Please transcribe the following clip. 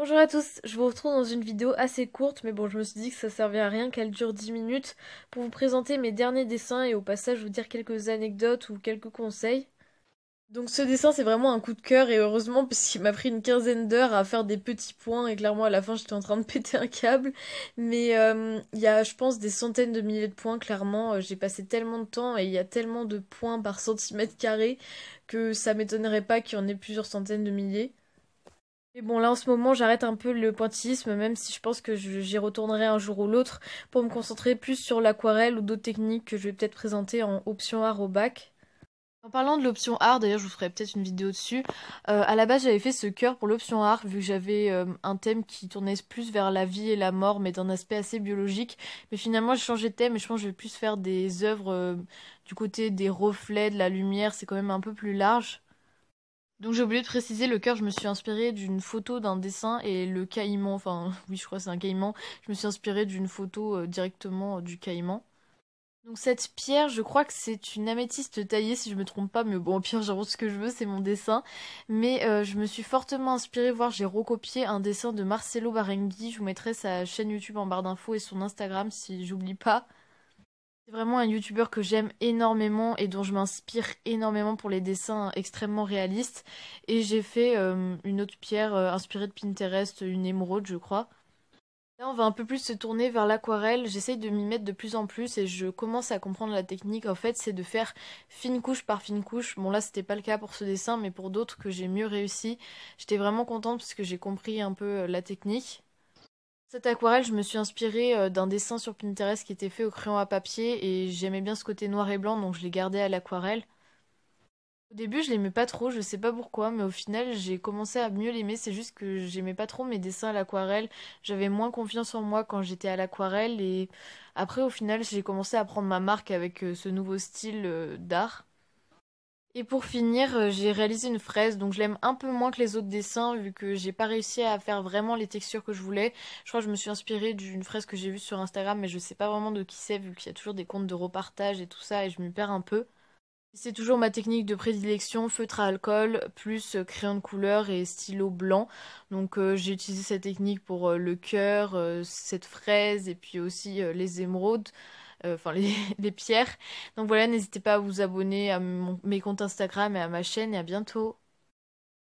Bonjour à tous, je vous retrouve dans une vidéo assez courte, mais bon, je me suis dit que ça servait à rien qu'elle dure 10 minutes pour vous présenter mes derniers dessins et au passage vous dire quelques anecdotes ou quelques conseils. Donc ce dessin c'est vraiment un coup de cœur et heureusement parce qu'il m'a pris une quinzaine d'heures à faire des petits points et clairement à la fin j'étais en train de péter un câble. Mais il y a je pense des centaines de milliers de points clairement. J'ai passé tellement de temps et il y a tellement de points par centimètre carré que ça m'étonnerait pas qu'il y en ait plusieurs centaines de milliers. Mais bon, là en ce moment, j'arrête un peu le pointillisme, même si je pense que j'y retournerai un jour ou l'autre pour me concentrer plus sur l'aquarelle ou d'autres techniques que je vais peut-être présenter en option art au bac. En parlant de l'option art, d'ailleurs, je vous ferai peut-être une vidéo dessus. À la base, j'avais fait ce cœur pour l'option art, vu que j'avais un thème qui tournait plus vers la vie et la mort, mais d'un aspect assez biologique. Mais finalement, j'ai changé de thème et je pense que je vais plus faire des œuvres du côté des reflets, de la lumière, c'est quand même un peu plus large. Donc j'ai oublié de préciser, le cœur, je me suis inspirée d'une photo d'un dessin et le caïman, enfin oui je crois que c'est un caïman, je me suis inspirée d'une photo directement du caïman. Donc cette pierre, je crois que c'est une améthyste taillée si je me trompe pas, mais bon au pire j'arrose ce que je veux, c'est mon dessin. Mais je me suis fortement inspirée, voire j'ai recopié un dessin de Marcelo Barenghi, je vous mettrai sa chaîne YouTube en barre d'infos et son Instagram si j'oublie pas. C'est vraiment un youtubeur que j'aime énormément et dont je m'inspire énormément pour les dessins extrêmement réalistes. Et j'ai fait une autre pierre inspirée de Pinterest, une émeraude je crois. Là on va un peu plus se tourner vers l'aquarelle, j'essaye de m'y mettre de plus en plus et je commence à comprendre la technique. En fait c'est de faire fine couche par fine couche. Bon là c'était pas le cas pour ce dessin mais pour d'autres que j'ai mieux réussi. J'étais vraiment contente parce que j'ai compris un peu la technique. Cette aquarelle, je me suis inspirée d'un dessin sur Pinterest qui était fait au crayon à papier et j'aimais bien ce côté noir et blanc donc je l'ai gardé à l'aquarelle. Au début, je l'aimais pas trop, je sais pas pourquoi, mais au final, j'ai commencé à mieux l'aimer. C'est juste que j'aimais pas trop mes dessins à l'aquarelle. J'avais moins confiance en moi quand j'étais à l'aquarelle et après, au final, j'ai commencé à prendre ma marque avec ce nouveau style d'art. Et pour finir, j'ai réalisé une fraise, donc je l'aime un peu moins que les autres dessins, vu que j'ai pas réussi à faire vraiment les textures que je voulais. Je crois que je me suis inspirée d'une fraise que j'ai vue sur Instagram, mais je sais pas vraiment de qui c'est, vu qu'il y a toujours des comptes de repartage et tout ça, et je m'y perds un peu. C'est toujours ma technique de prédilection, feutre à alcool, plus crayon de couleur et stylo blanc. Donc j'ai utilisé cette technique pour le cœur, cette fraise, et puis aussi les émeraudes enfin les pierres. Donc voilà, n'hésitez pas à vous abonner à mes comptes Instagram et à ma chaîne et à bientôt.